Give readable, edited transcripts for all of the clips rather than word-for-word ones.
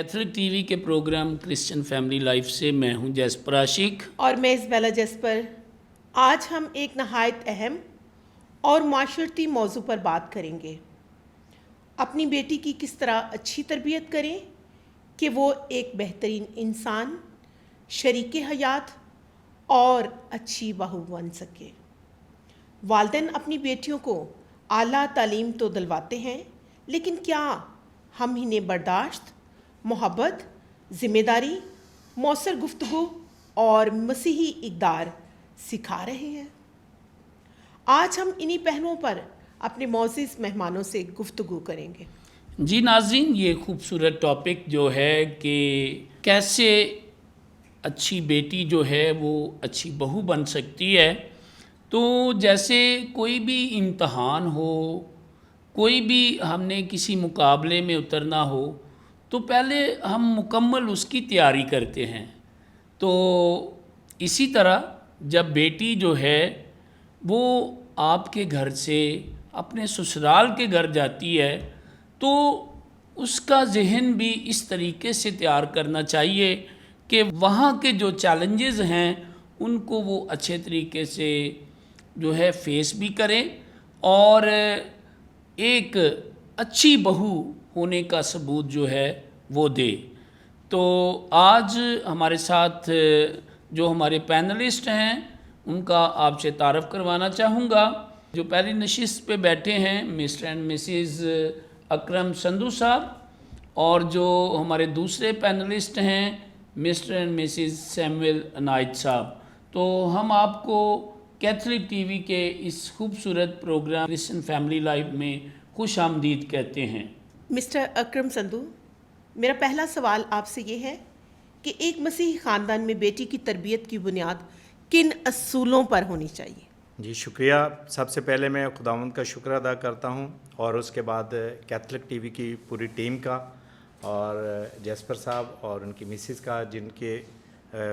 Catholic TV के programme Christian family life से मैं हूं जैस्पर आशिक। और मैं इज़बेला जैस्पर। आज हम एक नहायत अहम और माशरती मौजू पर बात करेंगे। अपनी बेटी की किस तरह अच्छी तरबियत करें कि वो एक बेहतरीन इंसान, शरीके हयात और अच्छी बहू बन सके। वालिदैन अपनी बेटियों को आला तालीम तो दिलवाते हैं, लेकिन क्या हम इन्हें बर्दाश्त, मोहब्बत, ज़िम्मेदारी, मौसर गुफ्तगू और मसीही इक़दार सिखा रहे हैं? आज हम इन्हीं पहलुओं पर अपने मोअज़्ज़िज़ मेहमानों से गुफ्तगू करेंगे। जी नाज़रीन, ये खूबसूरत टॉपिक जो है कि कैसे अच्छी बेटी जो है वो अच्छी बहू बन सकती है। तो जैसे कोई भी इम्तहान हो, कोई भी हमने किसी मुकाबले में उतरना हो, तो पहले हम मुकम्मल उसकी तैयारी करते हैं। तो इसी तरह जब बेटी जो है वो आपके घर से अपने ससुराल के घर जाती है, तो उसका जहन भी इस तरीके से तैयार करना चाहिए कि वहाँ के जो चैलेंजेस हैं उनको वो अच्छे तरीके से जो है फेस भी करें और एक अच्छी बहू होने का सबूत जो है वो दे। तो आज हमारे साथ जो हमारे पैनलिस्ट हैं उनका आपसे तारफ़ करवाना चाहूँगा। जो पहली नशिस्त पे बैठे हैं मिस्टर एंड मिसेस अकरम संधू साहब, और जो हमारे दूसरे पैनलिस्ट हैं mister and Mrs Samuel Anayat साहब। तो हम आपको कैथलिक टीवी के इस खूबसूरत प्रोग्राम क्रिश्चियन फैमिली लाइफ में खुश आमदीद कहते हैं। मिस्टर अकरम संधू, मेरा पहला सवाल आपसे ये है कि एक मसीही ख़ानदान में बेटी की तरबियत की बुनियाद किन असूलों पर होनी चाहिए? जी शुक्रिया। सबसे पहले मैं खुदावंद का शुक्र अदा करता हूं और उसके बाद कैथलिक टीवी की पूरी टीम का और जैस्पर साहब और उनकी मिसेस का, जिनके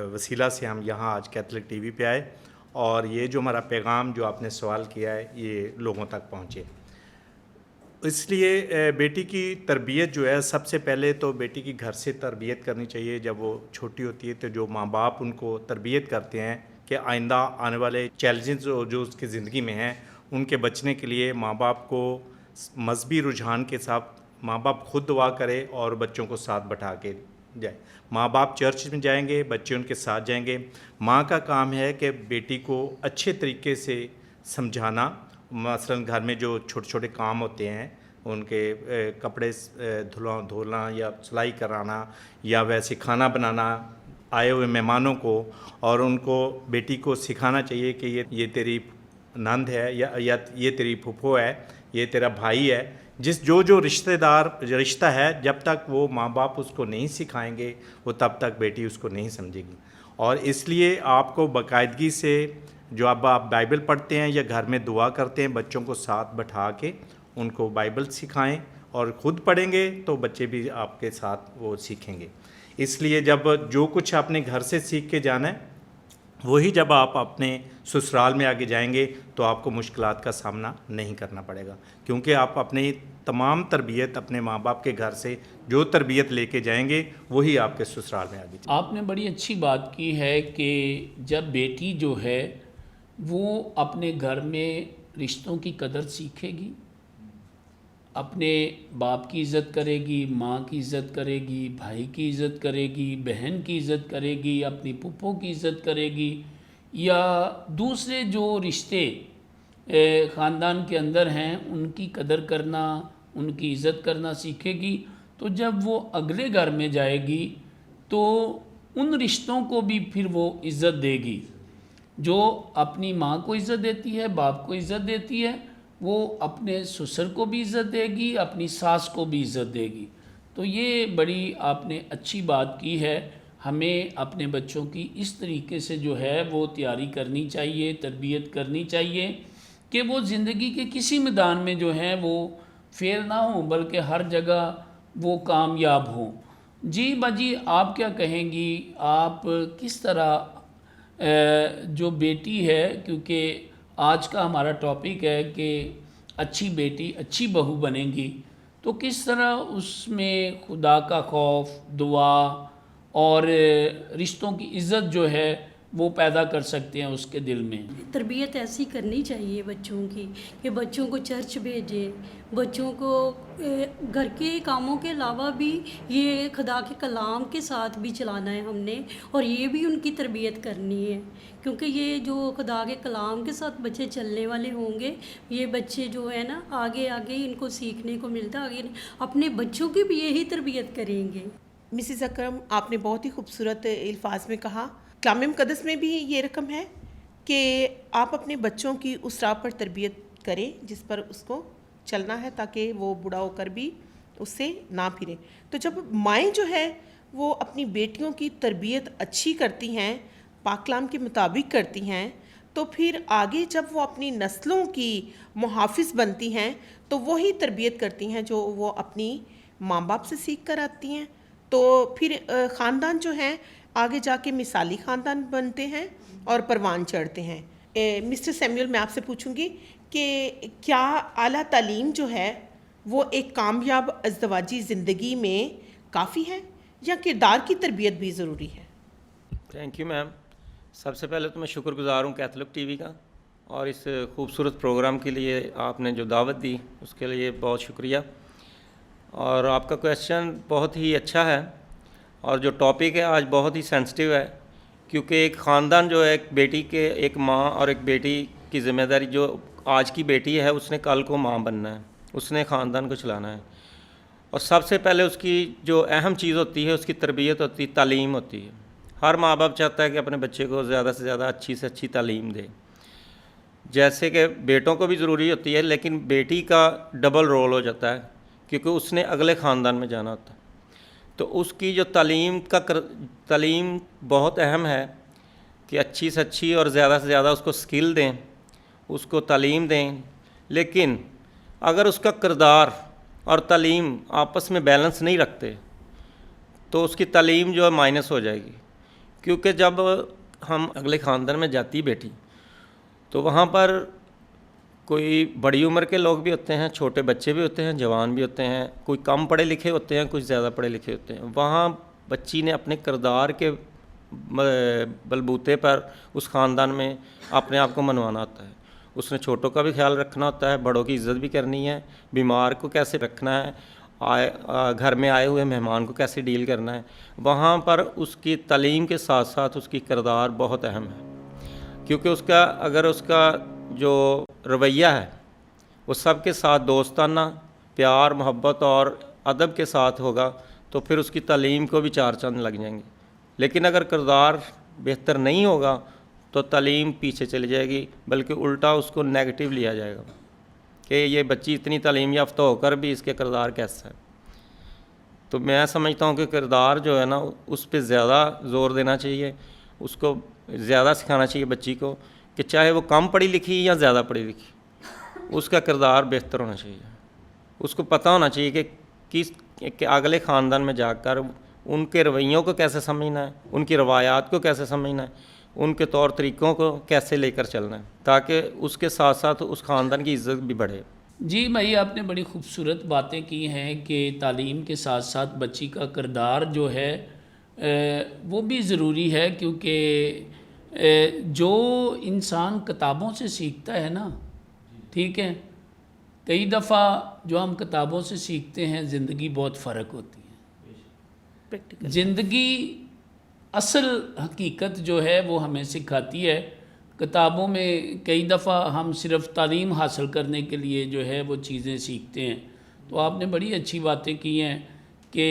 वसीला से हम यहाँ आज कैथलिक टीवी पे आए और ये जो हमारा पैगाम जो आपने सवाल किया है ये लोगों तक पहुँचे। इसलिए बेटी की तरबियत जो है, सबसे पहले तो बेटी की घर से तरबियत करनी चाहिए। जब वो छोटी होती है तो जो माँ बाप उनको तरबियत करते हैं कि आइंदा आने वाले चैलेंजेस जो उसकी ज़िंदगी में हैं उनके बचने के लिए माँ बाप को मजहबी रुझान के साथ माँ बाप खुद दुआ करे और बच्चों को साथ बैठा के जाए। माँ बाप चर्च में जाएंगे, बच्चे उनके साथ जाएंगे। माँ का काम है कि बेटी को अच्छे तरीके से समझाना। मसलन घर में जो छोटे छोटे काम होते हैं, उनके कपड़े धोना या सिलाई कराना या वैसे खाना बनाना आए हुए मेहमानों को, और उनको बेटी को सिखाना चाहिए कि ये तेरी नंद है या ये तेरी फूफो है, ये तेरा भाई है। जो रिश्तेदार रिश्ता है, जब तक वो माँ बाप उसको नहीं सिखाएंगे वो तब तक बेटी उसको नहीं समझेगी। और इसलिए आपको बाकायदगी से जो अब आप बाइबल पढ़ते हैं या घर में दुआ करते हैं, बच्चों को साथ बैठा के उनको बाइबल सिखाएं और ख़ुद पढ़ेंगे तो बच्चे भी आपके साथ वो सीखेंगे। इसलिए जब जो कुछ आपने घर से सीख के जाना है वही जब आप अपने ससुराल में आगे जाएंगे तो आपको मुश्किलात का सामना नहीं करना पड़ेगा, क्योंकि आप अपनी तमाम तरबियत अपने माँ बाप के घर से जो तरबियत लेके जाएंगे वही आपके ससुराल में आगे। आपने बड़ी अच्छी बात की है कि जब बेटी जो है वो अपने घर में रिश्तों की कदर सीखेगी, अपने बाप की इज़्ज़त करेगी, माँ की इज़्ज़त करेगी, भाई की इज़्ज़त करेगी, बहन की इज़्ज़त करेगी, अपनी फूफो की इज़्ज़त करेगी, या दूसरे जो रिश्ते ख़ानदान के अंदर हैं उनकी कदर करना, उनकी इज़्ज़त करना सीखेगी। तो जब वो अगले घर में जाएगी तो उन रिश्तों को भी फिर वो इज़्ज़त देगी। जो अपनी माँ को इज़्ज़त देती है, बाप को इज़्ज़त देती है, वो अपने ससुर को भी इज़्ज़त देगी, अपनी सास को भी इज़्ज़त देगी। तो ये बड़ी आपने अच्छी बात की है। हमें अपने बच्चों की इस तरीके से जो है वो तैयारी करनी चाहिए, तरबियत करनी चाहिए कि वो ज़िंदगी के किसी मैदान में जो है वो फेल ना हो, बल्कि हर जगह वो कामयाब हों। जी बाजी, आप क्या कहेंगी? आप किस तरह जो बेटी है, क्योंकि आज का हमारा टॉपिक है कि अच्छी बेटी अच्छी बहू बनेगी, तो किस तरह उसमें खुदा का खौफ, दुआ और रिश्तों की इज़्ज़त जो है वो पैदा कर सकते हैं उसके दिल में। तरबियत ऐसी करनी चाहिए बच्चों की कि बच्चों को चर्च भेजें, बच्चों को घर के कामों के अलावा भी ये खुदा के कलाम के साथ भी चलाना है हमने, और ये भी उनकी तरबियत करनी है, क्योंकि ये जो खुदा के कलाम के साथ बच्चे चलने वाले होंगे, ये बच्चे जो है ना आगे आगे इनको सीखने को मिलता है, आगे अपने बच्चों की भी यही तरबियत करेंगे। मिसिस अकरम, आपने बहुत ही खूबसूरत अल्फाज में कहा, कलाम मुक़द्दस में भी ये रकम है कि आप अपने बच्चों की उस राह पर तरबियत करें जिस पर उसको चलना है, ताकि वो बूढ़ा होकर भी उससे ना फिरे। तो जब माएँ जो है वो अपनी बेटियों की तरबियत अच्छी करती हैं, पाक कलाम के मुताबिक करती हैं, तो फिर आगे जब वो अपनी नस्लों की मुहाफ़िज़ बनती हैं तो वही तरबियत करती हैं जो वो अपनी माँ बाप से सीख कर आती हैं। तो फिर ख़ानदान जो हैं आगे जाके मिसाली ख़ानदान बनते हैं और परवान चढ़ते हैं। मिस्टर सैमुअल, मैं आपसे पूछूंगी कि क्या आला तालीम जो है वो एक कामयाब अज़दवाजी ज़िंदगी में काफ़ी है या किरदार की तरबियत भी ज़रूरी है? Thank you ma'am. सबसे पहले तो मैं शुक्रगुज़ार हूँ कैथलिक टीवी का, और इस खूबसूरत प्रोग्राम के लिए आपने जो दावत दी उसके लिए बहुत शुक्रिया। और आपका क्वेश्चन बहुत ही अच्छा है, और जो टॉपिक है आज बहुत ही सेंसिटिव है, क्योंकि एक ख़ानदान जो है, एक बेटी के, एक माँ और एक बेटी की ज़िम्मेदारी, जो आज की बेटी है उसने कल को माँ बनना है, उसने ख़ानदान को चलाना है, और सबसे पहले उसकी जो अहम चीज़ होती है उसकी तरबियत होती है, तालीम होती है। हर माँ बाप चाहता है कि अपने बच्चे को ज़्यादा से ज़्यादा अच्छी से अच्छी तालीम दे, जैसे कि बेटों को भी ज़रूरी होती है, लेकिन बेटी का डबल रोल हो जाता है क्योंकि उसने अगले ख़ानदान में जाना होता है। तो उसकी जो तालीम बहुत अहम है कि अच्छी से अच्छी और ज़्यादा से ज़्यादा उसको स्किल दें, उसको तालीम दें। लेकिन अगर उसका किरदार और तालीम आपस में बैलेंस नहीं रखते तो उसकी तालीम जो है माइनस हो जाएगी, क्योंकि जब हम अगले ख़ानदान में जाती बेटी तो वहाँ पर कोई बड़ी उम्र के लोग भी होते हैं, छोटे बच्चे भी होते हैं, जवान भी होते हैं, कोई कम पढ़े लिखे होते हैं, कुछ ज़्यादा पढ़े लिखे होते हैं। वहाँ बच्ची ने अपने किरदार के बलबूते पर उस ख़ानदान में अपने आप को मनवाना होता है। उसने छोटों का भी ख्याल रखना होता है, बड़ों की इज़्ज़त भी करनी है, बीमार को कैसे रखना है, घर में आए हुए मेहमान को कैसे डील करना है। वहाँ पर उसकी तालीम के साथ साथ उसकी किरदार बहुत अहम है, क्योंकि अगर उसका जो रवैया है वो सबके साथ दोस्ताना, प्यार, मोहब्बत और अदब के साथ होगा तो फिर उसकी तालीम को भी चार चांद लग जाएंगे। लेकिन अगर किरदार बेहतर नहीं होगा तो तालीम पीछे चली जाएगी, बल्कि उल्टा उसको नेगेटिव लिया जाएगा कि ये बच्ची इतनी तालीम याफ्ता होकर भी इसके किरदार कैसा है। तो मैं समझता हूँ कि किरदार जो है ना उस पर ज़्यादा ज़ोर देना चाहिए, उसको ज़्यादा सिखाना चाहिए बच्ची को कि चाहे वो कम पढ़ी लिखी या ज़्यादा पढ़ी लिखी, उसका किरदार बेहतर होना चाहिए। उसको पता होना चाहिए कि अगले ख़ानदान में जाकर उनके रवैयों को कैसे समझना है, उनकी रवायात को कैसे समझना है, उनके तौर तरीक़ों को कैसे लेकर चलना है, ताकि उसके साथ साथ उस ख़ानदान की इज़्ज़त भी बढ़े। जी भाई, आपने बड़ी खूबसूरत बातें की हैं कि तालीम के साथ साथ बच्ची का किरदार जो है वो भी ज़रूरी है, क्योंकि जो इंसान किताबों से सीखता है ना, ठीक है, कई दफ़ा जो हम किताबों से सीखते हैं ज़िंदगी बहुत फ़र्क होती है। ज़िंदगी असल हकीकत जो है वो हमें सिखाती है। किताबों में कई दफ़ा हम सिर्फ़ तालीम हासिल करने के लिए जो है वो चीज़ें सीखते हैं। तो आपने बड़ी अच्छी बातें की हैं कि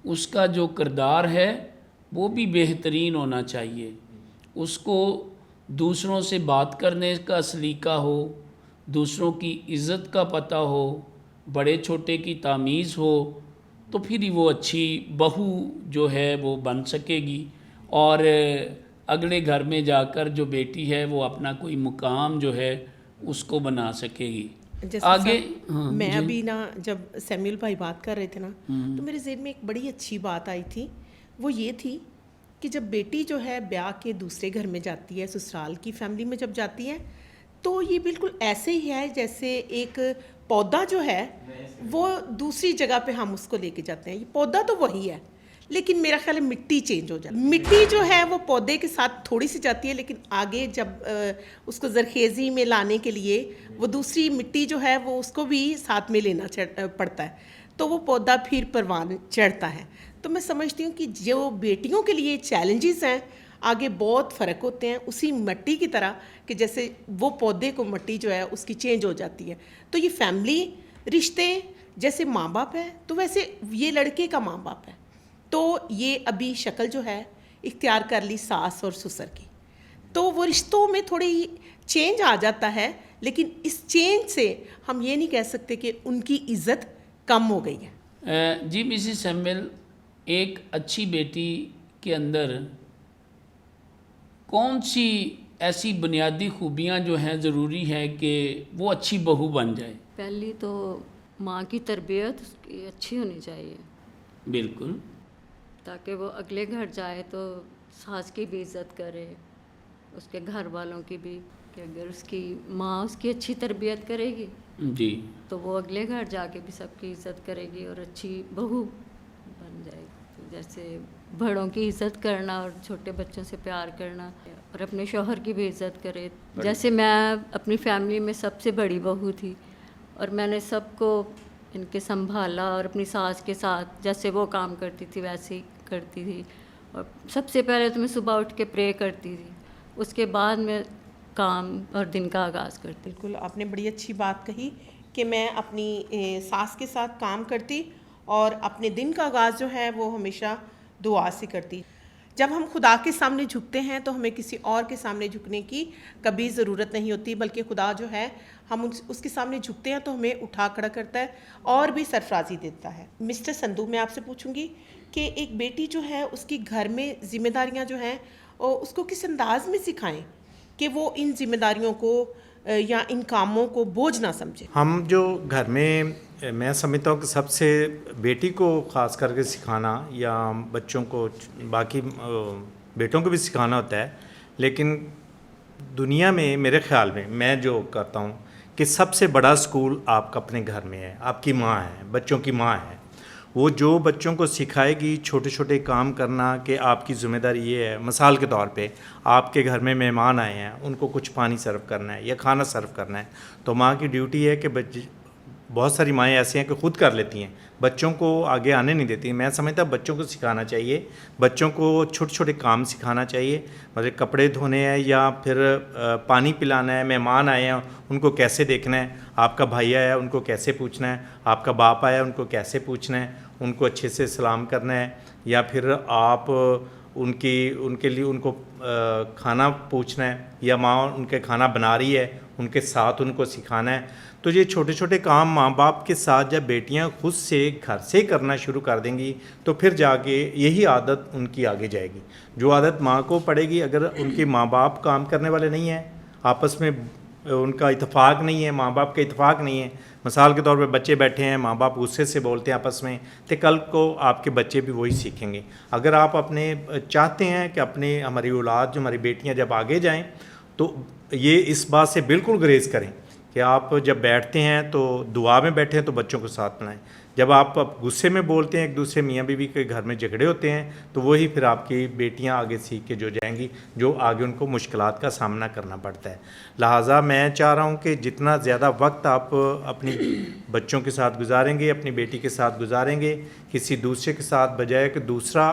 उसका जो किरदार है वो भी बेहतरीन होना चाहिए, उसको दूसरों से बात करने का सलीका हो, दूसरों की इज़्ज़त का पता हो, बड़े छोटे की तामीज़ हो, तो फिर ही वो अच्छी बहू जो है वो बन सकेगी और अगले घर में जाकर जो बेटी है वो अपना कोई मुकाम जो है उसको बना सकेगी। आगे मैं अभी ना जब सैमुअल भाई बात कर रहे थे ना, तो मेरे ज़हन में एक बड़ी अच्छी बात आई थी। वो ये थी कि जब बेटी जो है ब्याह के दूसरे घर में जाती है, ससुराल की फैमिली में जब जाती है, तो ये बिल्कुल ऐसे ही है जैसे एक पौधा जो है वो दूसरी जगह पे हम उसको लेके जाते हैं। ये पौधा तो वही है, लेकिन मेरा ख्याल है मिट्टी चेंज हो जाती है। मिट्टी जो है वो पौधे के साथ थोड़ी सी जाती है, लेकिन आगे जब उसको जरखेज़ी में लाने के लिए वो दूसरी मिट्टी जो है वो उसको भी साथ में लेना पड़ता है, तो वो पौधा फिर परवान चढ़ता है। तो मैं समझती हूँ कि जो बेटियों के लिए चैलेंजेस हैं आगे बहुत फ़र्क होते हैं, उसी मिट्टी की तरह कि जैसे वो पौधे को मिट्टी जो है उसकी चेंज हो जाती है। तो ये फैमिली रिश्ते जैसे माँ बाप है तो वैसे ये लड़के का माँ बाप है, तो ये अभी शक्ल जो है इख्तियार कर ली सास और ससुर की, तो वो रिश्तों में थोड़ी चेंज आ जाता है, लेकिन इस चेंज से हम ये नहीं कह सकते कि उनकी इज़्ज़त कम हो गई है। जी मिसिस सैमुअल, एक अच्छी बेटी के अंदर कौन सी ऐसी बुनियादी खूबियाँ जो हैं ज़रूरी है कि वो अच्छी बहू बन जाए? पहली तो माँ की तरबियत उसकी अच्छी होनी चाहिए, बिल्कुल। ताकि वो अगले घर जाए तो सास की भी इज़्ज़त करे, उसके घर वालों की भी, कि अगर उसकी माँ उसकी अच्छी तरबियत करेगी जी। तो वो अगले घर जाके भी सबकी इज़्ज़त करेगी और अच्छी बहू बन जाएगी। तो जैसे बड़ों की इज़्ज़त करना और छोटे बच्चों से प्यार करना और अपने शौहर की भी इज़्ज़त करे। जैसे मैं अपनी फैमिली में सबसे बड़ी बहू थी और मैंने सबको इनके संभाला और अपनी सास के साथ जैसे वो काम करती थी वैसे ही करती थी। और सबसे पहले तो मैं सुबह उठ के प्रे करती थी, उसके बाद मैं काम और दिन का आगाज़ करती। बिल्कुल, आपने बड़ी अच्छी बात कही कि मैं अपनी सास के साथ काम करती और अपने दिन का आगाज़ जो है वो हमेशा दुआ से करती। जब हम खुदा के सामने झुकते हैं तो हमें किसी और के सामने झुकने की कभी ज़रूरत नहीं होती, बल्कि खुदा जो है हम उसके सामने झुकते हैं तो हमें उठा खड़ा करता है और भी सरफराजी देता है। मिस्टर संधू, मैं आपसे पूछूंगी कि एक बेटी जो है उसकी घर में जिम्मेदारियां जो हैं उसको किस अंदाज में सिखाएं कि वो इन जिम्मेदारियों को या इन कामों को बोझ ना समझे? हम जो घर में, मैं समझता हूँ कि सबसे बेटी को ख़ास करके सिखाना या बच्चों को, बाकी बेटों को भी सिखाना होता है, लेकिन दुनिया में मेरे ख़्याल में मैं जो करता हूँ कि सबसे बड़ा स्कूल आपका अपने घर में है, आपकी माँ है, बच्चों की माँ है। वो जो बच्चों को सिखाएगी छोटे छोटे काम करना कि आपकी ज़िम्मेदारी ये है। मिसाल के तौर पे आपके घर में मेहमान आए हैं, उनको कुछ पानी सर्व करना है या खाना सर्व करना है, तो माँ की ड्यूटी है कि बच्चे, बहुत सारी माएँ ऐसी हैं कि खुद कर लेती हैं, बच्चों को आगे आने नहीं देती। मैं समझता बच्चों को सिखाना चाहिए, बच्चों को छोटे छोटे काम सिखाना चाहिए, मतलब कपड़े धोने हैं या फिर पानी पिलाना है, मेहमान आए हैं उनको कैसे देखना है, आपका भाई आया उनको कैसे पूछना है, आपका बाप आया उनको कैसे पूछना है, उनको अच्छे से सलाम करना है, या फिर आप उनके लिए उनको खाना पूछना है, या माँ उनके खाना बना रही है उनके साथ उनको सिखाना है। तो ये छोटे छोटे काम माँ बाप के साथ जब बेटियाँ खुद से घर से करना शुरू कर देंगी तो फिर जाके यही आदत उनकी आगे जाएगी। जो आदत माँ को पड़ेगी, अगर उनके माँ बाप काम करने वाले नहीं हैं, आपस में उनका इत्तेफाक नहीं है, माँ बाप का इत्तेफाक नहीं है, मिसाल के तौर पे बच्चे बैठे हैं, माँ बाप गुस्से से बोलते हैं आपस में, तो कल को आपके बच्चे भी वही सीखेंगे। अगर आप अपने चाहते हैं कि अपने हमारी औलाद जो हमारी बेटियाँ जब आगे जाएँ तो ये इस बात से बिल्कुल गुरेज करें कि आप जब बैठते हैं तो दुआ में बैठें तो बच्चों को साथ बनाएं। जब आप गुस्से में बोलते हैं एक दूसरे मियाँ बीवी के घर में झगड़े होते हैं तो वही फिर आपकी बेटियां आगे सीख के जो जाएंगी, जो आगे उनको मुश्किलात का सामना करना पड़ता है। लिहाजा मैं चाह रहा हूं कि जितना ज़्यादा वक्त आप अपनी बच्चों के साथ गुजारेंगे, अपनी बेटी के साथ गुजारेंगे, किसी दूसरे के साथ, बजाय कि दूसरा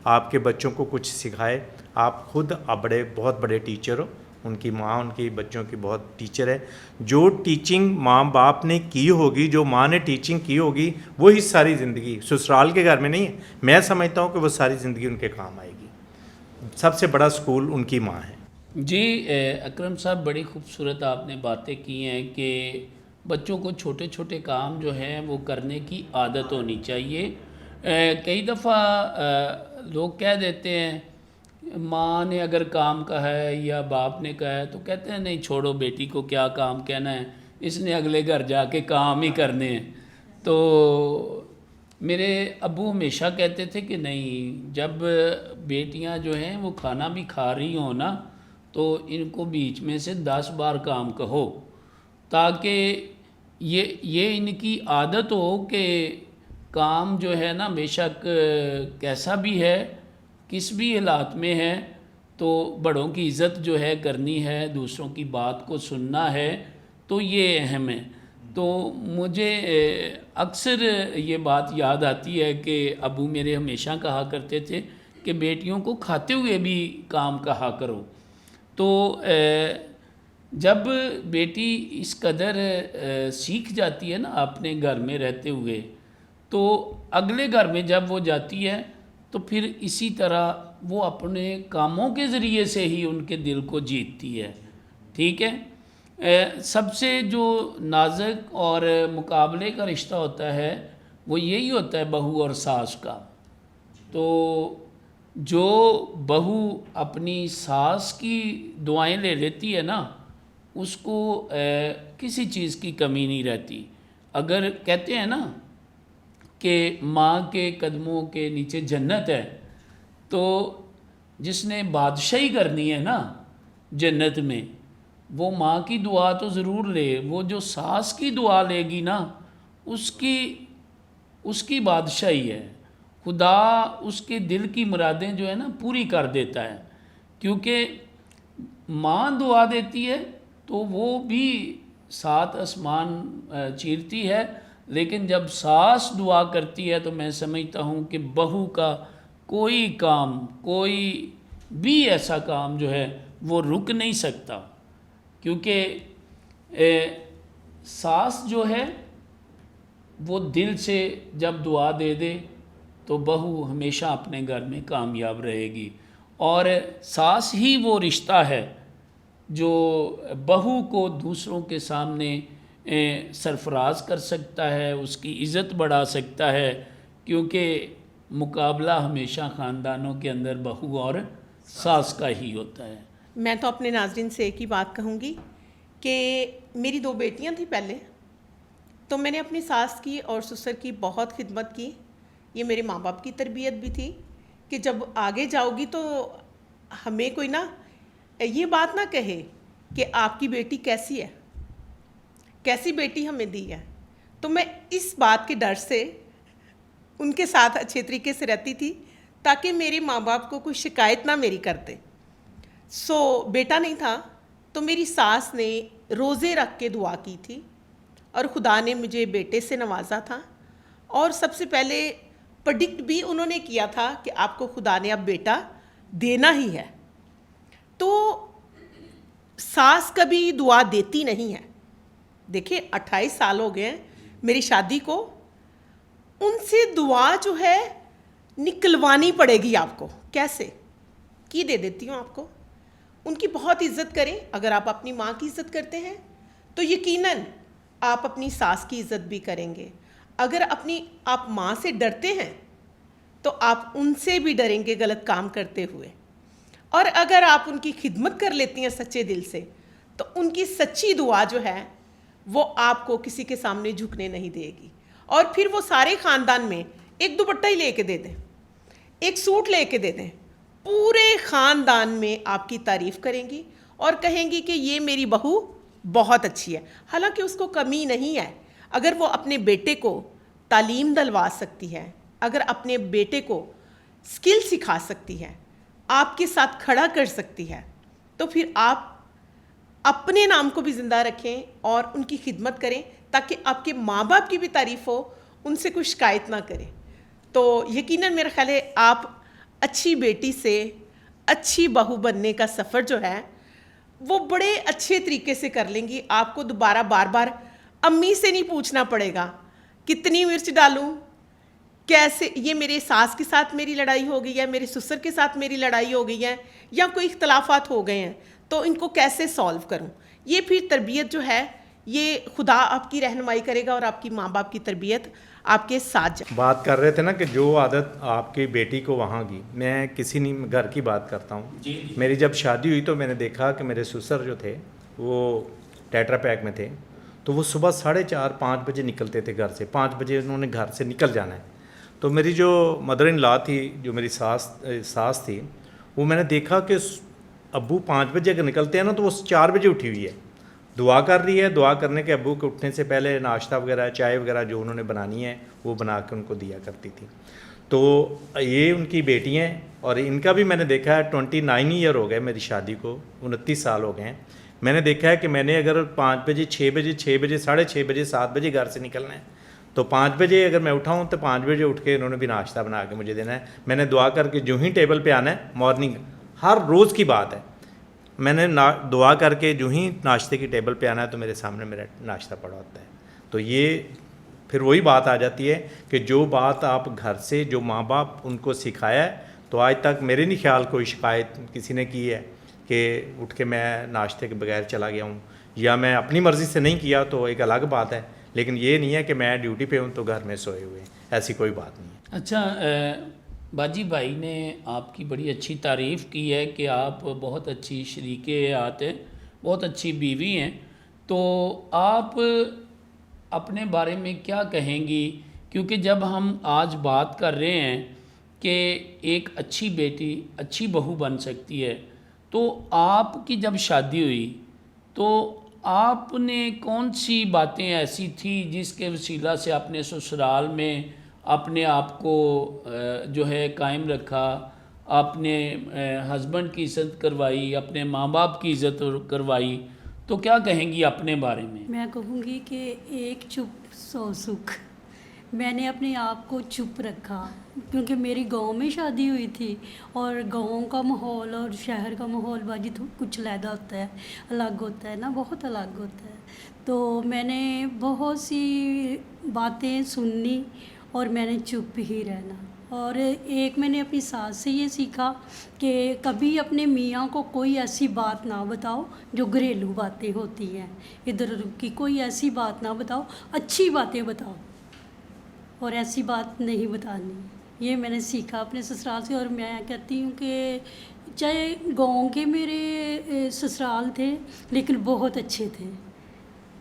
आपके बच्चों को कुछ सिखाए, आप खुद बहुत बड़े टीचर हो। उनकी माँ उनकी बच्चों की बहुत टीचर है। जो टीचिंग माँ बाप ने की होगी, जो माँ ने टीचिंग की होगी, वही सारी ज़िंदगी, ससुराल के घर में नहीं है, मैं समझता हूँ कि वो सारी ज़िंदगी उनके काम आएगी। सबसे बड़ा स्कूल उनकी माँ है। जी अकरम साहब, बड़ी खूबसूरत आपने बातें की हैं कि बच्चों को छोटे छोटे काम जो हैं वो करने की आदत होनी चाहिए। कई दफ़ा लोग कह देते हैं, माँ ने अगर काम कहा है या बाप ने कहा है तो कहते हैं नहीं छोड़ो, बेटी को क्या काम कहना है, इसने अगले घर जाके काम ही करने हैं। तो मेरे अब्बू हमेशा कहते थे कि नहीं, जब बेटियां जो हैं वो खाना भी खा रही हो ना तो इनको बीच में से 10 बार काम कहो, ताकि ये इनकी आदत हो कि काम जो है ना बेशक कैसा भी है, किस भी हालात में है, तो बड़ों की इज़्ज़त जो है करनी है, दूसरों की बात को सुनना है, तो ये अहम है। तो मुझे अक्सर ये बात याद आती है कि अबू मेरे हमेशा कहा करते थे कि बेटियों को खाते हुए भी काम कहा करो। तो जब बेटी इस कदर सीख जाती है ना अपने घर में रहते हुए, तो अगले घर में जब वो जाती है तो फिर इसी तरह वो अपने कामों के ज़रिए से ही उनके दिल को जीतती है। ठीक है। सबसे जो नाजुक और मुकाबले का रिश्ता होता है वो यही होता है बहू और सास का। तो जो बहू अपनी सास की दुआएं ले लेती है ना, उसको किसी चीज़ की कमी नहीं रहती। अगर कहते हैं ना कि माँ के कदमों के नीचे जन्नत है, तो जिसने बादशाही करनी है ना जन्नत में, वो माँ की दुआ तो ज़रूर ले, वो जो सास की दुआ लेगी ना उसकी बादशाही है। खुदा उसके दिल की मुरादें जो है ना पूरी कर देता है, क्योंकि माँ दुआ देती है तो वो भी 7 आसमान चीरती है, लेकिन जब सास दुआ करती है तो मैं समझता हूँ कि बहू का कोई काम, कोई भी ऐसा काम जो है वो रुक नहीं सकता, क्योंकि सास जो है वो दिल से जब दुआ दे दे तो बहू हमेशा अपने घर में कामयाब रहेगी। और सास ही वो रिश्ता है जो बहू को दूसरों के सामने सरफराज कर सकता है, उसकी इज़्ज़त बढ़ा सकता है, क्योंकि मुकाबला हमेशा ख़ानदानों के अंदर बहू और सास का ही होता है। मैं तो अपने नाज़रीन से एक ही बात कहूँगी कि मेरी 2 बेटियाँ थी पहले, तो मैंने अपनी सास की और ससुर की बहुत खिदमत की। ये मेरे माँ बाप की तरबियत भी थी कि जब आगे जाओगी तो हमें कोई ना ये बात ना कहे कि आपकी बेटी कैसी है, कैसी बेटी हमें दी है। तो मैं इस बात के डर से उनके साथ अच्छे तरीके से रहती थी ताकि मेरे माँ बाप को कोई शिकायत ना मेरी करते। बेटा नहीं था तो मेरी सास ने रोज़े रख के दुआ की थी और खुदा ने मुझे बेटे से नवाजा था। और सबसे पहले प्रेडिक्ट भी उन्होंने किया था कि आपको खुदा ने अब बेटा देना ही है। तो सास कभी दुआ देती नहीं है। देखिए 28 साल हो गए हैं मेरी शादी को, उनसे दुआ जो है निकलवानी पड़ेगी आपको। कैसे की दे देती हूँ आपको। उनकी बहुत इज़्ज़त करें। अगर आप अपनी माँ की इज़्ज़त करते हैं तो यकीनन आप अपनी सास की इज़्ज़त भी करेंगे। अगर आप माँ से डरते हैं तो आप उनसे भी डरेंगे गलत काम करते हुए। और अगर आप उनकी खिदमत कर लेती हैं सच्चे दिल से, तो उनकी सच्ची दुआ जो है वो आपको किसी के सामने झुकने नहीं देगी। और फिर वो सारे ख़ानदान में एक दुपट्टा ही लेके दे दें, एक सूट लेके दे दें, पूरे ख़ानदान में आपकी तारीफ़ करेंगी और कहेंगी कि ये मेरी बहू बहुत अच्छी है। हालांकि उसको कमी नहीं है। अगर वो अपने बेटे को तालीम दिलवा सकती है, अगर अपने बेटे को स्किल सिखा सकती है, आपके साथ खड़ा कर सकती है, तो फिर आप अपने नाम को भी ज़िंदा रखें और उनकी खिदमत करें ताकि आपके माँ बाप की भी तारीफ़ हो, उनसे कोई शिकायत ना करें। तो यकीनन मेरा ख्याल है आप अच्छी बेटी से अच्छी बहू बनने का सफ़र जो है वो बड़े अच्छे तरीके से कर लेंगी। आपको दोबारा बार बार अम्मी से नहीं पूछना पड़ेगा कितनी मिर्च डालूं, कैसे ये मेरे सास के साथ मेरी लड़ाई हो गई है, मेरे ससुर के साथ मेरी लड़ाई हो गई है, या कोई इख्तलाफात हो गए हैं तो इनको कैसे सॉल्व करूं। ये फिर तरबियत जो है ये खुदा आपकी रहनुमाई करेगा और आपकी माँ बाप की तरबियत आपके साथ बात कर रहे थे ना कि जो आदत आपकी बेटी को वहाँ की, मैं किसी नहीं घर की बात करता हूँ। मेरी जब शादी हुई तो मैंने देखा कि मेरे ससुर जो थे वो टेट्रा पैक में थे, तो वो सुबह 4:30-5 बजे निकलते थे घर से। 5 बजे उन्होंने घर से निकल जाना है। तो मेरी जो मदर इन लॉ थी, जो मेरी सास थी, वो मैंने देखा कि अब्बू 5 बजे अगर निकलते हैं ना तो वो 4 बजे उठी हुई है। दुआ कर रही है, दुआ करने के अब्बू के उठने से पहले नाश्ता वगैरह चाय वगैरह जो उन्होंने बनानी है वो बना के उनको दिया करती थी। तो ये उनकी बेटी हैं और इनका भी मैंने देखा है 29 ईयर हो गए मेरी शादी को, 29 साल हो गए हैं। मैंने देखा है कि मैंने अगर 5 बजे 6 बजे 6 बजे 6:30 बजे 7 बजे घर से निकलना है तो 5 बजे अगर मैं उठाऊँ तो 5 बजे उठ के इन्होंने भी नाश्ता बना के मुझे देना है। मैंने दुआ करके जो ही टेबल पे आना है मॉर्निंग, हर रोज़ की बात है, मैंने दुआ करके जो ही नाश्ते की टेबल पे आना है तो मेरे सामने मेरा नाश्ता पड़ा होता है। तो ये फिर वही बात आ जाती है कि जो बात आप घर से जो माँ बाप उनको सिखाया है, तो आज तक मेरे नहीं ख्याल कोई शिकायत किसी ने की है कि उठ के मैं नाश्ते के बगैर चला गया हूँ, या मैं अपनी मर्ज़ी से नहीं किया तो एक अलग बात है, लेकिन ये नहीं है कि मैं ड्यूटी पे हूँ तो घर में सोए हुए, ऐसी कोई बात नहीं है। अच्छा, बाजी भाई ने आपकी बड़ी अच्छी तारीफ़ की है कि आप बहुत अच्छी शरीके हयात हैं, बहुत अच्छी बीवी हैं, तो आप अपने बारे में क्या कहेंगी? क्योंकि जब हम आज बात कर रहे हैं कि एक अच्छी बेटी अच्छी बहू बन सकती है, तो आपकी जब शादी हुई तो आपने कौन सी बातें ऐसी थी जिसके वसीला से आपने ससुराल में अपने आप को जो है कायम रखा, आपने हस्बैंड की इज़्ज़त करवाई, अपने माँ बाप की इज़्ज़त करवाई, तो क्या कहेंगी अपने बारे में? मैं कहूँगी कि एक चुप 100 सुख। मैंने अपने आप को चुप रखा क्योंकि मेरी गांव में शादी हुई थी और गांव का माहौल और शहर का माहौल बाजी तो कुछ अलग होता है, अलग होता है ना, बहुत अलग होता है। तो मैंने बहुत सी बातें सुननी और मैंने चुप ही रहना। और एक मैंने अपनी सास से ये सीखा कि कभी अपने मियाँ को कोई ऐसी बात ना बताओ जो घरेलू बातें होती हैं, इधर की कोई ऐसी बात ना बताओ, अच्छी बातें बताओ और ऐसी बात नहीं बतानी। ये मैंने सीखा अपने ससुराल से। और मैं कहती हूँ कि चाहे गांव के मेरे ससुराल थे लेकिन बहुत अच्छे थे,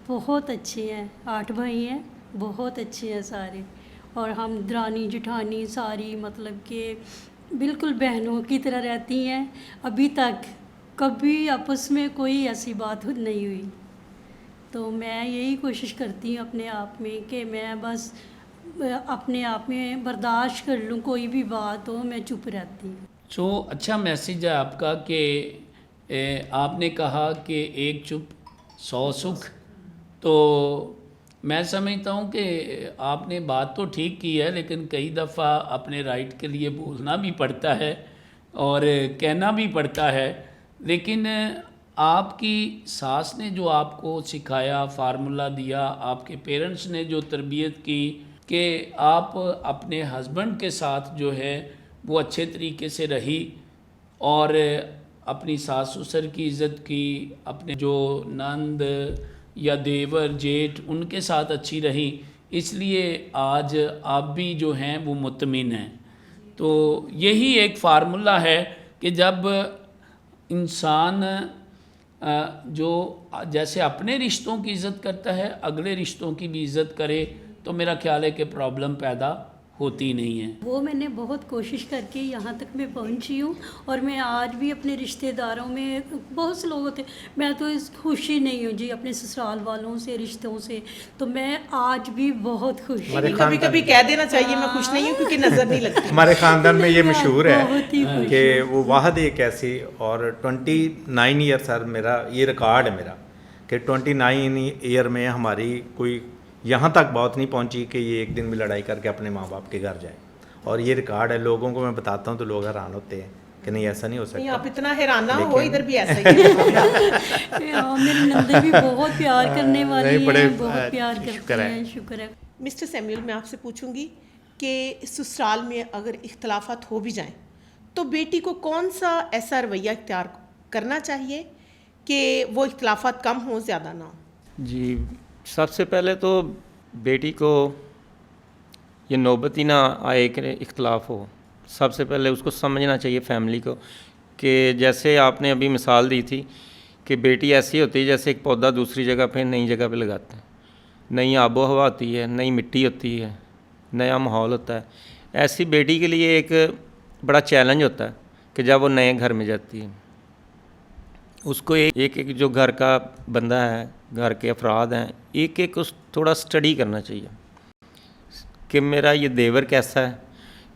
बहुत अच्छे हैं, 8 भाई हैं, बहुत अच्छे हैं सारे। और हम दरानी जेठानी सारी मतलब कि बिल्कुल बहनों की तरह रहती हैं। अभी तक कभी आपस में कोई ऐसी बात नहीं हुई। तो मैं यही कोशिश करती हूँ अपने आप में कि मैं बस अपने आप में बर्दाश्त कर लूँ, कोई भी बात हो मैं चुप रहती हूँ। तो अच्छा मैसेज है आपका कि आपने कहा कि एक चुप 100 सुख। तो मैं समझता हूँ कि आपने बात तो ठीक की है, लेकिन कई दफ़ा अपने राइट के लिए बोलना भी पड़ता है और कहना भी पड़ता है। लेकिन आपकी सास ने जो आपको सिखाया, फार्मूला दिया, आपके पेरेंट्स ने जो तरबियत की कि आप अपने हस्बैंड के साथ जो है वो अच्छे तरीके से रही और अपनी सास ससुर की इज़्ज़त की, अपने जो नंद या देवर जेठ उनके साथ अच्छी रही, इसलिए आज आप भी जो हैं वो मुतमिन हैं। तो यही एक फार्मूला है कि जब इंसान जो जैसे अपने रिश्तों की इज़्ज़त करता है, अगले रिश्तों की भी इज़्ज़त करे, तो मेरा ख्याल है कि प्रॉब्लम पैदा होती नहीं है। वो मैंने बहुत कोशिश करके यहाँ तक मैं पहुँची हूँ। और मैं आज भी अपने रिश्तेदारों में बहुत से लोग होते, मैं तो इस खुशी नहीं हूँ जी अपने ससुराल वालों से, रिश्तों से, तो मैं आज भी बहुत खुश हूँ। कभी कभी कह देना चाहिए मैं खुश नहीं हूँ क्योंकि नज़र नहीं लगती। हमारे ख़ानदान में ये मशहूर है बहुत ही खुश कि वो वाहद एक ऐसी, और 29 ईयर सर मेरा ये रिकॉर्ड है मेरा कि 29 ईयर में हमारी कोई यहाँ तक बात नहीं पहुँची कि ये एक दिन भी लड़ाई करके अपने माँ बाप के घर जाए। और ये रिकॉर्ड है, लोगों को मैं बताता हूँ तो लोग हैरान होते हैं कि नहीं ऐसा नहीं हो सकता। आप इतना हैरान ना हो, इधर भी ऐसा ही है। मेरी नंदे भी बहुत प्यार करने वाली नहीं, बड़े हैं, बहुत प्यार करती शुक्र है। हैं, शुक्र है। मिस्टर सैमुअल, मैं आपसे पूछूंगी कि ससुराल में अगर इख्तलाफात हो भी जाएं तो बेटी को कौन सा ऐसा रवैया इख्तियार करना चाहिए कि वो इख्तलाफात कम हो, ज़्यादा ना हो? जी, सबसे पहले तो बेटी को ये नौबत ही ना आए कि इख्तलाफ हो। सबसे पहले उसको समझना चाहिए फैमिली को कि जैसे आपने अभी मिसाल दी थी कि बेटी ऐसी होती है जैसे एक पौधा दूसरी जगह पे नई जगह पे लगाते हैं, नई आबो हवा होती है, नई मिट्टी होती है, नया माहौल होता है। ऐसी बेटी के लिए एक बड़ा चैलेंज होता है कि जब वो नए घर में जाती है, उसको एक एक जो घर का बंदा है, घर के अफराद हैं, एक एक उस थोड़ा स्टडी करना चाहिए कि मेरा ये देवर कैसा है,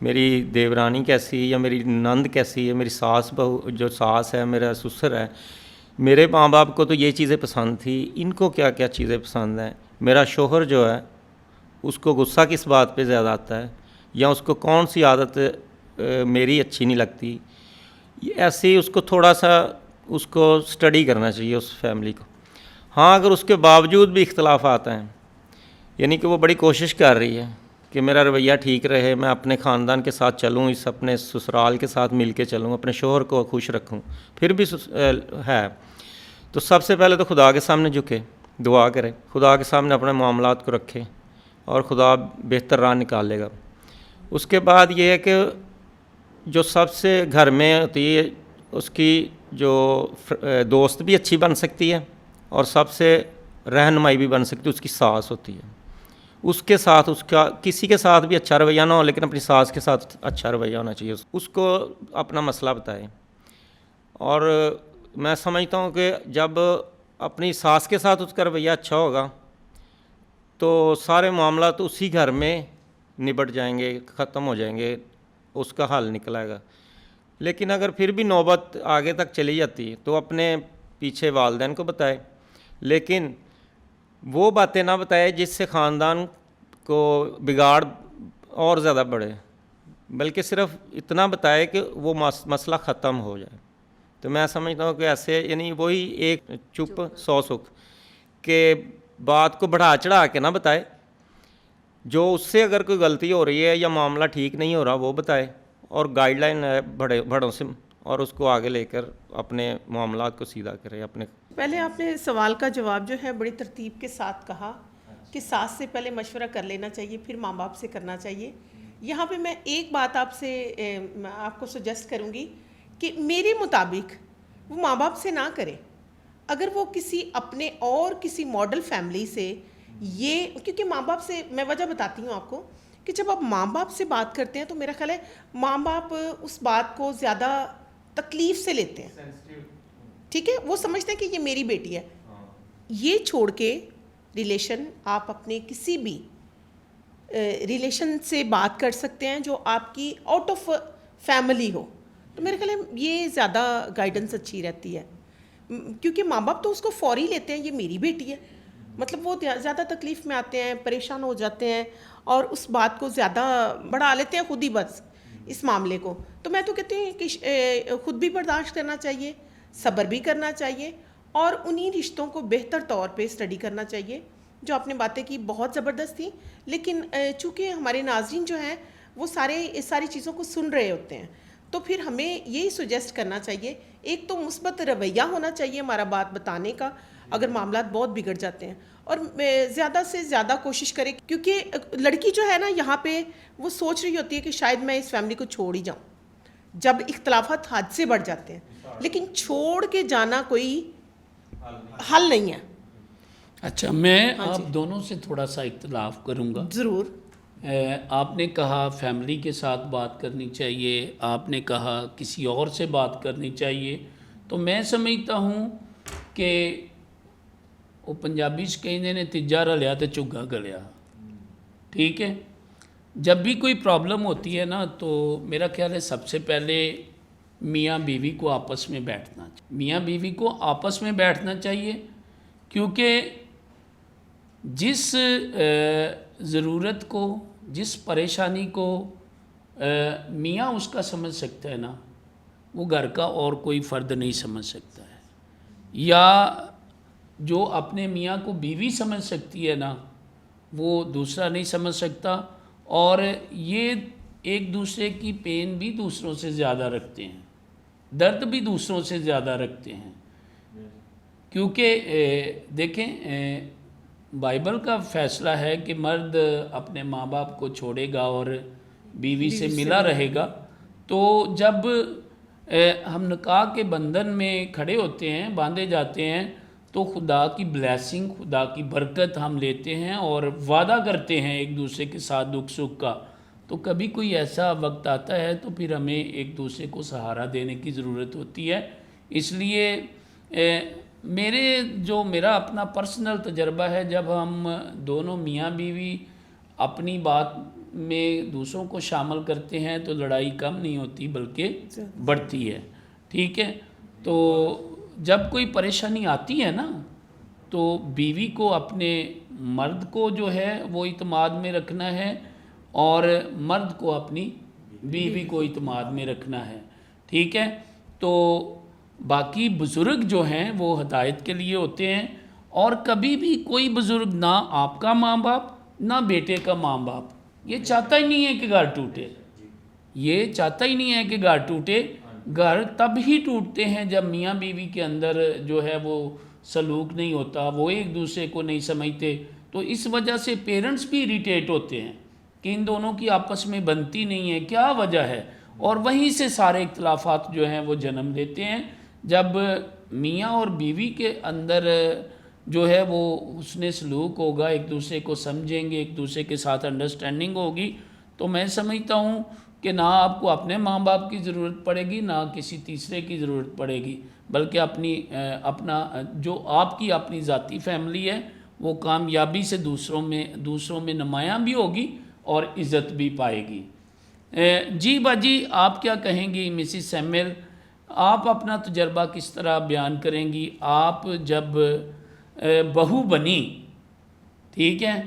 मेरी देवरानी कैसी है, या मेरी नंद कैसी है, मेरी सास बहू जो सास है, मेरा ससुर है, मेरे माँ बाप को तो ये चीज़ें पसंद थी, इनको क्या क्या चीज़ें पसंद हैं, मेरा शोहर जो है उसको गुस्सा किस बात पे ज़्यादा आता है, या उसको कौन सी आदत मेरी अच्छी नहीं लगती। ऐसे ही उसको थोड़ा सा उसको स्टडी करना चाहिए उस फैमिली को। हाँ, अगर उसके बावजूद भी इख्तलाफ आता है, यानी कि वो बड़ी कोशिश कर रही है कि मेरा रवैया ठीक रहे, मैं अपने ख़ानदान के साथ चलूँ, इस अपने ससुराल के साथ मिल के चलूँ, अपने शोहर को खुश रखूँ, फिर भी है तो सबसे पहले तो खुदा के सामने झुके, दुआ करे, खुदा के सामने अपने मामलात को रखे और खुदा बेहतर राह निकालेगा। उसके बाद ये है कि जो सबसे घर में होती है उसकी जो दोस्त भी अच्छी बन सकती है और सबसे रहनुमाई भी बन सकती है, उसकी सास होती है। उसके साथ उसका किसी के साथ भी अच्छा रवैया ना हो, लेकिन अपनी सास के साथ अच्छा रवैया होना चाहिए। उसको अपना मसला बताए। और मैं समझता हूँ कि जब अपनी सास के साथ उसका रवैया अच्छा होगा तो सारे मामला तो उसी घर में निबट जाएंगे, ख़त्म हो जाएंगे, उसका हल निकलेगा। लेकिन अगर फिर भी नौबत आगे तक चली जाती है तो अपने पीछे वालिदैन को बताए, लेकिन वो बातें ना बताए जिससे ख़ानदान को बिगाड़ और ज़्यादा बढ़े, बल्कि सिर्फ इतना बताए कि वो मसला ख़त्म हो जाए। तो मैं समझता हूँ कि ऐसे, यानी वही एक चुप 100 सुख के बात को बढ़ा चढ़ा के ना बताए, जो उससे अगर कोई गलती हो रही है या मामला ठीक नहीं हो रहा वो बताए, और गाइडलाइन है बड़ों से, और उसको आगे लेकर अपने मामलात को सीधा करे अपने। पहले आपने सवाल का जवाब जो है बड़ी तरतीब के साथ कहा कि सास से पहले मशवरा कर लेना चाहिए, फिर माँ बाप से करना चाहिए। यहाँ पे मैं एक बात आपको सजेस्ट करूँगी कि मेरे मुताबिक वो माँ बाप से ना करें। अगर वो किसी अपने और किसी मॉडल फैमिली से, ये क्योंकि माँ बाप से मैं वजह बताती हूँ आपको कि जब आप माँ बाप से बात करते हैं तो मेरा ख्याल है माँ बाप उस बात को ज़्यादा तकलीफ़ से लेते हैं, ठीक है, वो समझते हैं कि ये मेरी बेटी है। ये छोड़ के रिलेशन आप अपने किसी भी रिलेशन से बात कर सकते हैं जो आपकी आउट ऑफ फैमिली हो, तो मेरे ख्याल है ये ज़्यादा गाइडेंस अच्छी रहती है, क्योंकि माँ बाप तो उसको फौरी लेते हैं, ये मेरी बेटी है, मतलब वो ज़्यादा तकलीफ़ में आते हैं, परेशान हो जाते हैं और उस बात को ज़्यादा बढ़ा लेते हैं खुद ही बस इस मामले को। तो मैं तो कहती हूँ कि खुद भी बर्दाश्त करना चाहिए, सब्र भी करना चाहिए और उन्हीं रिश्तों को बेहतर तौर पे स्टडी करना चाहिए। जो आपने बातें की बहुत ज़बरदस्त थी, लेकिन चूँकि हमारे नाज़रीन जो हैं वो सारी चीज़ों को सुन रहे होते हैं, तो फिर हमें यही सुजेस्ट करना चाहिए, एक तो मुस्बत रवैया होना चाहिए हमारा बात बताने का अगर मामलात बहुत बिगड़ जाते हैं, और ज़्यादा से ज़्यादा कोशिश करें, क्योंकि लड़की जो है ना यहाँ पे वो सोच रही होती है कि शायद मैं इस फैमिली को छोड़ ही जाऊँ जब इख्तलाफात हद से बढ़ जाते हैं, लेकिन छोड़ के जाना कोई हल नहीं है। अच्छा, मैं आप दोनों से थोड़ा सा इख्तलाफ करूँगा। ज़रूर। आपने कहा फैमिली के साथ बात करनी चाहिए, आपने कहा किसी और से बात करनी चाहिए, तो मैं समझता हूँ कि वो पंजाबी च कहते ने तीजा रलिया तो झुग्गा गलिया, ठीक है। जब भी कोई प्रॉब्लम होती है ना तो मेरा ख्याल है सबसे पहले मियाँ बीवी को आपस में बैठना चाहिए, मियाँ बीवी को आपस में बैठना चाहिए, क्योंकि जिस ज़रूरत को, जिस परेशानी को मियाँ उसका समझ सकता है ना, वो घर का और कोई फ़र्द नहीं समझ सकता है, या जो अपने मियाँ को बीवी समझ सकती है ना वो दूसरा नहीं समझ सकता। और ये एक दूसरे की पेन भी दूसरों से ज़्यादा रखते हैं, दर्द भी दूसरों से ज़्यादा रखते हैं, क्योंकि देखें बाइबल का फ़ैसला है कि मर्द अपने माँ बाप को छोड़ेगा और बीवी से मिला रहेगा। तो जब हम निकाह के बंधन में खड़े होते हैं, बांधे जाते हैं, तो खुदा की ब्लेसिंग, खुदा की बरकत हम लेते हैं और वादा करते हैं एक दूसरे के साथ दुख सुख का। तो कभी कोई ऐसा वक्त आता है तो फिर हमें एक दूसरे को सहारा देने की ज़रूरत होती है। इसलिए मेरा अपना पर्सनल तजर्बा है, जब हम दोनों मियाँ बीवी अपनी बात में दूसरों को शामिल करते हैं तो लड़ाई कम नहीं होती बल्कि बढ़ती है। ठीक है, तो जब कोई परेशानी आती है ना, तो बीवी को अपने मर्द को जो है वो इत्माद में रखना है और मर्द को अपनी बीवी को इत्माद में रखना है। ठीक है, तो बाकी बुज़ुर्ग जो हैं वो हिदायत के लिए होते हैं, और कभी भी कोई बुज़ुर्ग, ना आपका माँ बाप ना बेटे का माँ बाप, ये चाहता ही नहीं है कि घर टूटे। ये चाहता ही नहीं है कि घर टूटे। घर तब ही टूटते हैं जब मियाँ बीवी के अंदर जो है वो सलूक नहीं होता, वो एक दूसरे को नहीं समझते। तो इस वजह से पेरेंट्स भी इरिटेट होते हैं कि इन दोनों की आपस में बनती नहीं है, क्या वजह है, और वहीं से सारे इख्तलाफात जो हैं वो जन्म लेते हैं। जब मियाँ और बीवी के अंदर जो है वो उसने सलूक होगा, एक दूसरे को समझेंगे, एक दूसरे के साथ अंडरस्टैंडिंग होगी, तो मैं समझता हूँ कि ना आपको अपने माँ बाप की ज़रूरत पड़ेगी, ना किसी तीसरे की ज़रूरत पड़ेगी, बल्कि अपना जो आपकी अपनी ज़ाती फैमिली है वो कामयाबी से दूसरों में नुमायाँ भी होगी और इज़्ज़त भी पाएगी। जी बाजी, आप क्या कहेंगी? मिसिस सैमुअल, आप अपना तजर्बा किस तरह बयान करेंगी? आप जब बहू बनी, ठीक है,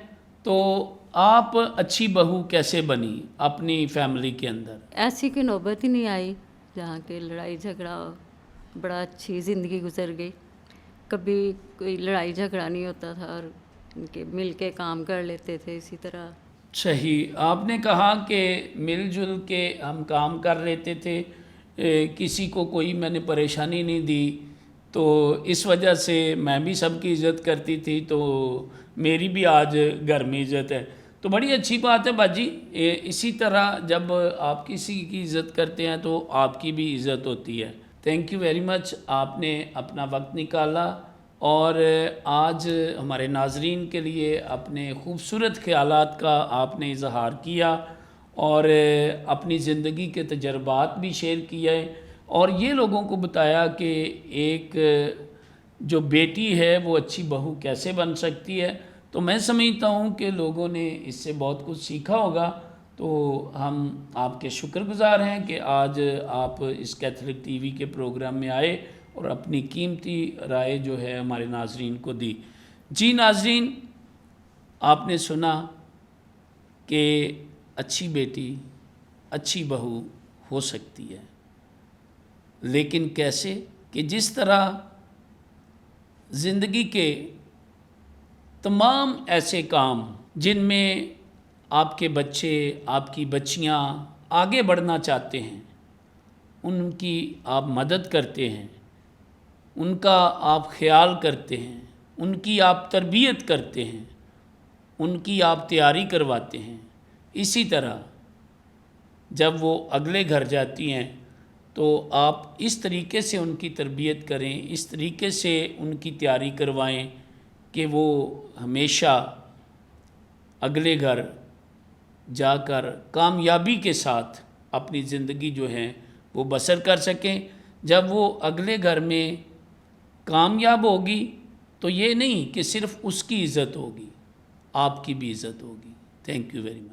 तो आप अच्छी बहू कैसे बनी अपनी फैमिली के अंदर? ऐसी कोई नौबत ही नहीं आई जहाँ के लड़ाई झगड़ा, बड़ा अच्छी ज़िंदगी गुजर गई। कभी कोई लड़ाई झगड़ा नहीं होता था और उनके मिल के काम कर लेते थे इसी तरह। सही, आपने कहा कि मिलजुल के हम काम कर लेते थे, किसी को कोई मैंने परेशानी नहीं दी, तो इस वजह से मैं भी सबकी इज़्ज़त करती थी, तो मेरी भी आज घर में इज़्ज़त है। तो बड़ी अच्छी बात है बाजी। इसी तरह जब आप किसी की इज़्ज़त करते हैं तो आपकी भी इज़्ज़त होती है। थैंक यू वेरी मच, आपने अपना वक्त निकाला और आज हमारे नाजरीन के लिए अपने ख़ूबसूरत ख़यालात का आपने इजहार किया और अपनी ज़िंदगी के तजर्बात भी शेयर किए और ये लोगों को बताया कि एक जो बेटी है वो अच्छी बहू कैसे बन सकती है। तो मैं समझता हूँ कि लोगों ने इससे बहुत कुछ सीखा होगा। तो हम आपके शुक्रगुज़ार हैं कि आज आप इस कैथलिक टीवी के प्रोग्राम में आए और अपनी कीमती राय जो है हमारे नाजरीन को दी। जी नाजरीन, आपने सुना कि अच्छी बेटी अच्छी बहू हो सकती है, लेकिन कैसे? कि जिस तरह ज़िंदगी के तमाम ऐसे काम जिनमें आपके बच्चे, आपकी बच्चियां आगे बढ़ना चाहते हैं, उनकी आप मदद करते हैं, उनका आप ख्याल करते हैं, उनकी आप तरबियत करते हैं, उनकी आप तैयारी करवाते हैं। इसी तरह जब वो अगले घर जाती हैं तो आप इस तरीके से उनकी तरबियत करें, इस तरीके से उनकी तैयारी करवाएं कि वो हमेशा अगले घर जाकर कामयाबी के साथ अपनी ज़िंदगी जो है वो बसर कर सकें। जब वो अगले घर में कामयाब होगी तो ये नहीं कि सिर्फ़ उसकी इज़्ज़त होगी, आपकी भी इज़्ज़त होगी। Thank you very much.